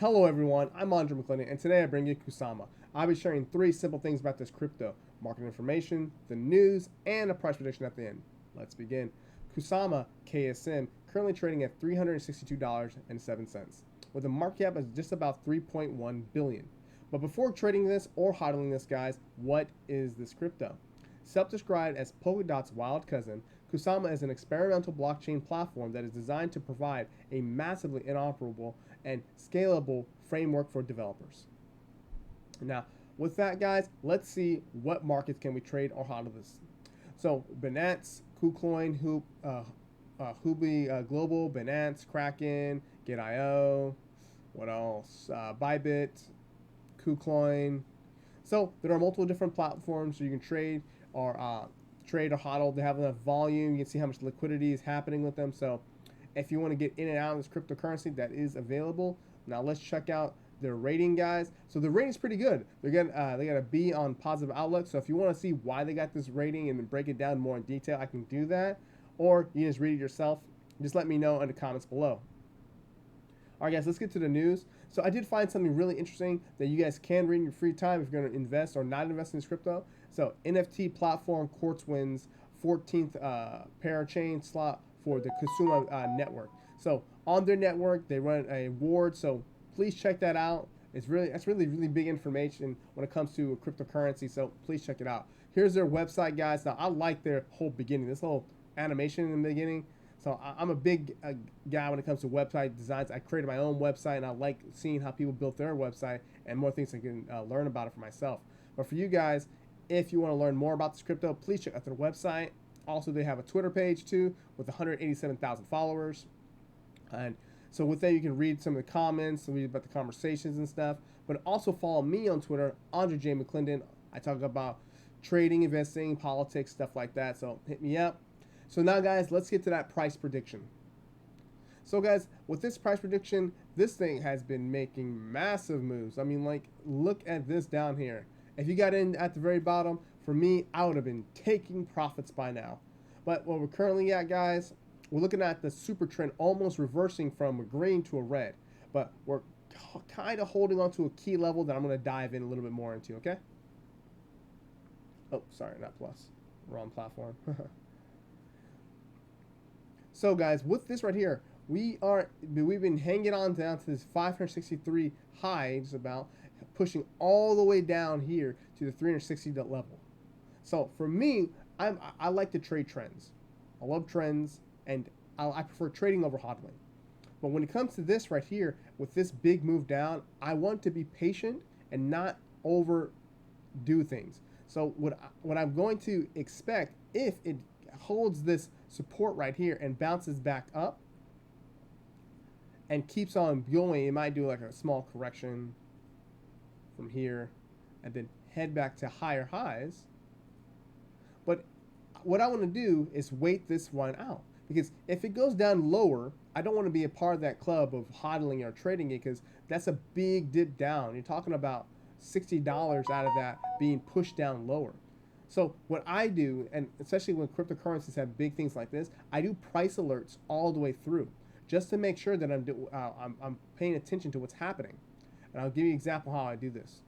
Hello everyone, I'm Andre McClendon, and today I bring you Kusama. I'll be sharing 3 simple things about this crypto: market information, the news, and a price prediction at the end. Let's begin. Kusama KSM currently trading at $362.07, with a market cap of just about 3.1 billion. But before trading this or hodling this, guys, what is this crypto? Self-described as Polkadot's wild cousin, Kusama is an experimental blockchain platform that is designed to provide a massively interoperable and scalable framework for developers. Now, with that, guys, let's see what markets can we trade or hodl this. So, Binance, KuCoin, Huobi Global, Binance, Kraken, Gate.io, what else? Bybit, KuCoin. So there are multiple different platforms so you can trade or hodl. They have enough volume. You can see how much liquidity is happening with them. So if you want to get in and out of this cryptocurrency, that is available. Now let's check out their rating, guys. So the rating is pretty good. They got a B on Positive Outlook. So if you want to see why they got this rating and break it down more in detail, I can do that. Or you can just read it yourself. Just let me know in the comments below. All right, guys, let's get to the news. So I did find something really interesting that you guys can read in your free time if you're going to invest or not invest in this crypto. So NFT platform Quartz wins 14th parachain slot for the Kusama network. So on their network, they run a award. So please check that out. That's really big information when it comes to cryptocurrency. So please check it out. Here's their website, guys. Now I like their whole beginning. This whole animation in the beginning. So I'm a big guy when it comes to website designs. I created my own website, and I like seeing how people built their website and more things I can learn about it for myself. But for you guys, if you want to learn more about this crypto, please check out their website. Also, they have a Twitter page too with 187,000 followers. And so with that, you can read some of the comments, read about the conversations and stuff. But also follow me on Twitter, Andre J. McClendon. I talk about trading, investing, politics, stuff like that. So hit me up. So now, guys, let's get to that price prediction. So, guys, with this price prediction, this thing has been making massive moves. I mean, like, look at this down here. If you got in at the very bottom, for me, I would have been taking profits by now. But what we're currently at, guys, we're looking at the super trend almost reversing from a green to a red. But we're kind of holding on to a key level that I'm going to dive in a little bit more into, okay? Oh, sorry, not plus. Wrong platform. So guys, with this right here, we've been hanging on down to this 563 high, just about pushing all the way down here to the 360 level. So for me, I like to trade trends. I love trends, and I prefer trading over hodling. But when it comes to this right here, with this big move down, I want to be patient and not overdo things. So what I'm going to expect, if it holds this support right here and bounces back up and keeps on going, it might do like a small correction from here and then head back to higher highs. But what I want to do is wait this one out, because if it goes down lower, I don't want to be a part of that club of hodling or trading it, because that's a big dip down. You're talking about $60 out of that being pushed down lower. So what I do, and especially when cryptocurrencies have big things like this, I do price alerts all the way through, just to make sure that I'm paying attention to what's happening. And I'll give you an example how I do this.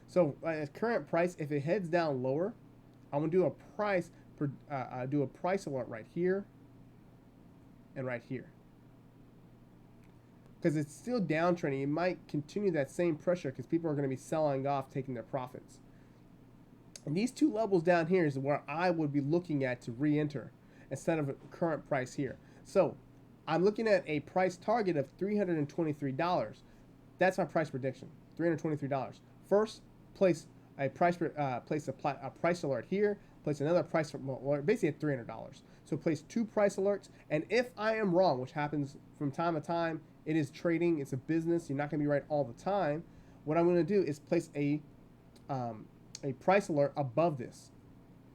So at current price, if it heads down lower, I'm gonna do a price alert right here and right here, because it's still downtrending. It might continue that same pressure because people are going to be selling off, taking their profits. And these two levels down here is where I would be looking at to re-enter instead of a current price here. So I'm looking at a price target of $323. That's my price prediction, $323. First, place a price alert here. Place another price alert, basically at $300. So place 2 price alerts. And if I am wrong, which happens from time to time, it is trading. It's a business. You're not going to be right all the time. What I'm going to do is place a price alert above this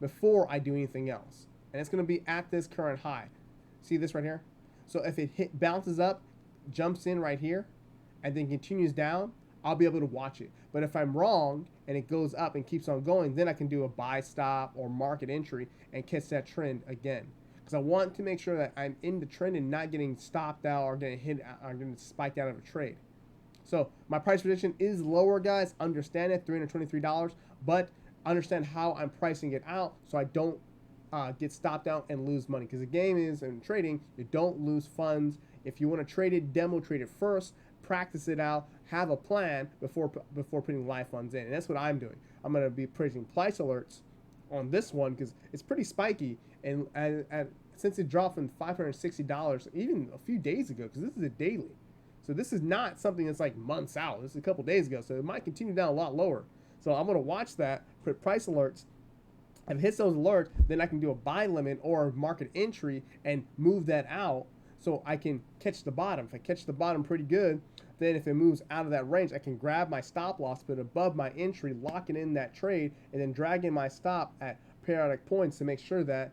before I do anything else, and it's going to be at this current high. See this right here? So if it bounces up, jumps in right here, and then continues down, I'll be able to watch it. But if I'm wrong and it goes up and keeps on going, then I can do a buy stop or market entry and catch that trend again, because I want to make sure that I'm in the trend and not getting stopped out or getting hit or getting spiked out of a trade. So my price prediction is lower, guys. Understand it, $323, but understand how I'm pricing it out so I don't get stopped out and lose money. Because the game is, in trading, you don't lose funds. If you want to trade it, demo trade it first, practice it out, have a plan before putting live funds in. And that's what I'm doing. I'm going to be putting price alerts on this one because it's pretty spiky. And since it dropped from $560 even a few days ago, because this is a daily. So this is not something that's like months out. This is a couple days ago. So it might continue down a lot lower. So I'm going to watch that, put price alerts. If it hits those alerts, then I can do a buy limit or market entry and move that out so I can catch the bottom. If I catch the bottom pretty good, then if it moves out of that range, I can grab my stop loss, put it above my entry, locking in that trade, and then dragging my stop at periodic points to make sure that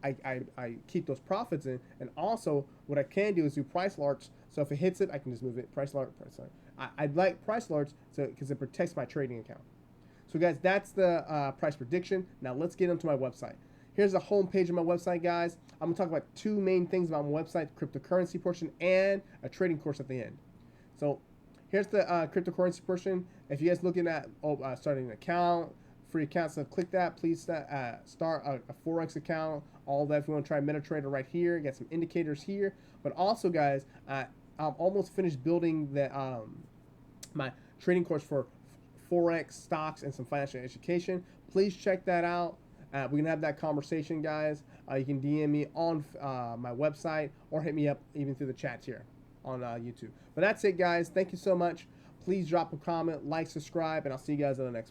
I keep those profits in. And also, what I can do is do price alerts. So if it hits it, I can just move it. Price alert, price alert. I like price alerts because it protects my trading account. So guys, that's the price prediction. Now let's get into my website. Here's the home page of my website, guys. I'm going to talk about two main things about my website, the cryptocurrency portion and a trading course at the end. So here's the cryptocurrency portion. If you guys looking at starting an account, free account, so click that. Please start a Forex account. All that if you want to try MetaTrader right here. Get some indicators here. But also, guys, I'm almost finished building the my trading course for Forex, stocks, and some financial education. Please check that out. We can have that conversation, guys. You can DM me on my website or hit me up even through the chats here on YouTube. But that's it, guys. Thank you so much. Please drop a comment, like, subscribe, and I'll see you guys in the next one.